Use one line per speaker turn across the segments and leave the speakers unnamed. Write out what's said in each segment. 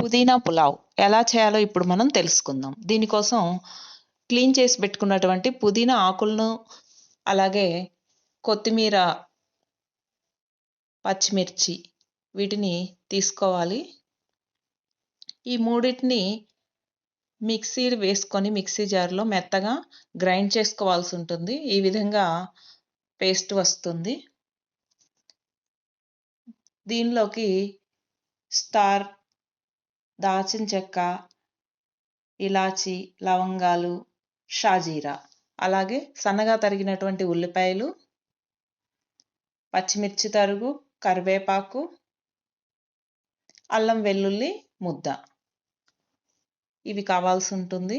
పుదీనా పులావ్ ఎలా చేయాలో ఇప్పుడు మనం తెలుసుకుందాం. దీనికోసం క్లీన్ చేసి పెట్టుకున్నటువంటి పుదీనా ఆకులను, అలాగే కొత్తిమీర, పచ్చిమిర్చి వీటిని తీసుకోవాలి. ఈ మూడింటిని మిక్సీ జార్లో మెత్తగా గ్రైండ్ చేసుకోవాల్సి ఉంటుంది. ఈ విధంగా పేస్ట్ వస్తుంది. దీనిలోకి స్టార్, దాల్చిన చెక్క, ఇలాచి, లవంగాలు, షాజీరా, అలాగే సన్నగా తరిగినటువంటి ఉల్లిపాయలు, పచ్చిమిర్చి తరుగు, కరివేపాకు, అల్లం వెల్లుల్లి ముద్ద ఇవి కావాల్సి ఉంటుంది.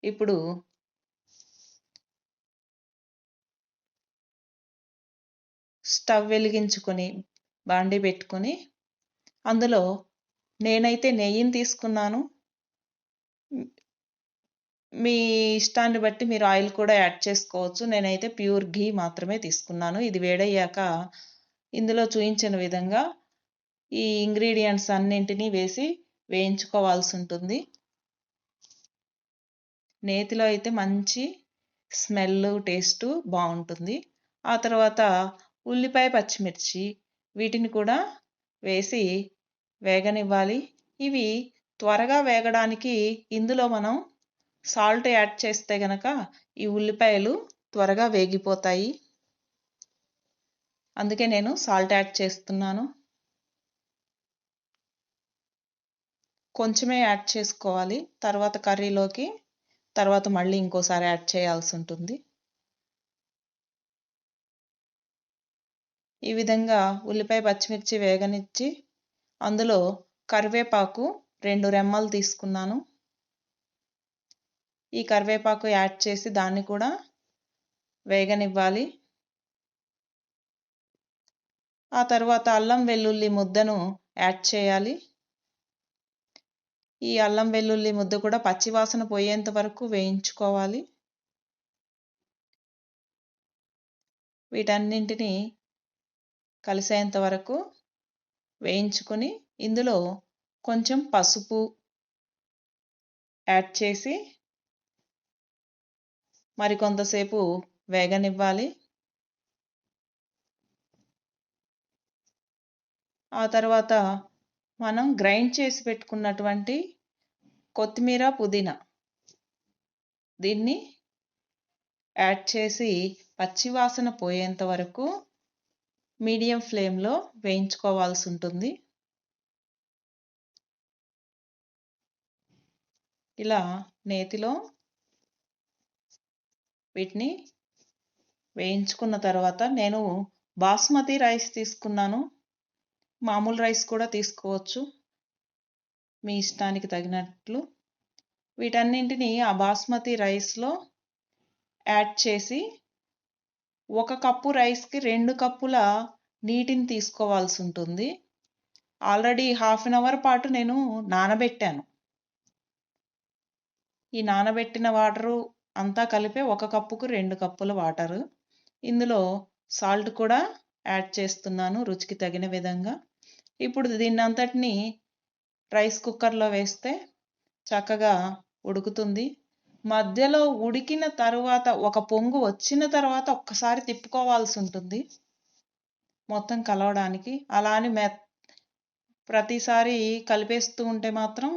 ఇప్పుడు స్టవ్ వెలిగించుకొని బాండీ పెట్టుకొని అందులో నేనైతే నెయ్యిని తీసుకున్నాను. మీ ఇష్టాన్ని బట్టి మీరు ఆయిల్ కూడా యాడ్ చేసుకోవచ్చు. నేనైతే ప్యూర్ ఘీ మాత్రమే తీసుకున్నాను. ఇది వేడయ్యాక ఇందులో చూపించిన విధంగా ఈ ఇంగ్రీడియంట్స్ అన్నింటినీ వేసి వేయించుకోవాల్సి ఉంటుంది. నేతిలో అయితే మంచి స్మెల్, టేస్ట్ బాగుంటుంది. ఆ తర్వాత ఉల్లిపాయ, పచ్చిమిర్చి వీటిని కూడా వేసి వేగనివ్వాలి. ఇవి త్వరగా వేగడానికి ఇందులో మనం సాల్ట్ యాడ్ చేస్తే గనక ఈ ఉల్లిపాయలు త్వరగా వేగిపోతాయి. అందుకే నేను సాల్ట్ యాడ్ చేస్తున్నాను. కొంచెమే యాడ్ చేసుకోవాలి. తర్వాత కర్రీలోకి తర్వాత మళ్ళీ ఇంకోసారి యాడ్ చేయాల్సి ఉంటుంది. ఈ విధంగా ఉల్లిపాయ, పచ్చిమిర్చి వేగనిచ్చి అందులో కరివేపాకు 2 రెమ్మలు తీసుకున్నాను. ఈ కరివేపాకు యాడ్ చేసి దాన్ని కూడా వేగనివ్వాలి. ఆ తర్వాత అల్లం వెల్లుల్లి ముద్దను యాడ్ చేయాలి. ఈ అల్లం వెల్లుల్లి ముద్ద కూడా పచ్చివాసన పోయేంత వరకు వేయించుకోవాలి. వీటన్నింటినీ కలిసేంత వరకు వేయించుకొని ఇందులో కొంచెం పసుపు యాడ్ చేసి మరికొంతసేపు వేగనివ్వాలి. ఆ తర్వాత మనం గ్రైండ్ చేసి పెట్టుకున్నటువంటి కొత్తిమీర, పుదీనా దీన్ని యాడ్ చేసి పచ్చివాసన పోయేంత వరకు మీడియం ఫ్లేమ్లో వేయించుకోవాల్సి ఉంటుంది. ఇలా నేతిలో వీటిని వేయించుకున్న తర్వాత నేను బాస్మతి రైస్ తీసుకున్నాను. మామూలు రైస్ కూడా తీసుకోవచ్చు, మీ ఇష్టానికి తగినట్లు. వీటన్నింటినీ ఆ బాస్మతి రైస్లో యాడ్ చేసి 1 కప్పు రైస్కి 2 కప్పుల నీటిని తీసుకోవాల్సి ఉంటుంది. ఆల్రెడీ 1/2 అవర్ పాటు నేను నానబెట్టాను. ఈ నానబెట్టిన వాటరు అంతా కలిపే 1 కప్పుకు 2 కప్పుల వాటరు. ఇందులో సాల్ట్ కూడా యాడ్ చేస్తున్నాను రుచికి తగిన విధంగా. ఇప్పుడు దీన్ని అంతటిని రైస్ కుక్కర్లో వేస్తే చక్కగా ఉడుకుతుంది. మధ్యలో ఉడికిన తర్వాత ఒక పొంగు వచ్చిన తర్వాత ఒక్కసారి తిప్పుకోవాల్సి ఉంటుంది మొత్తం కలవడానికి. అలా అని ప్రతిసారి కలిపేస్తూ ఉంటే మాత్రం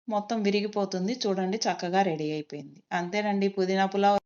మొత్తం విరిగిపోతుంది. చూడండి, చక్కగా రెడీ అయిపోయింది. అంతేనండి, పుదీనా పులావ్.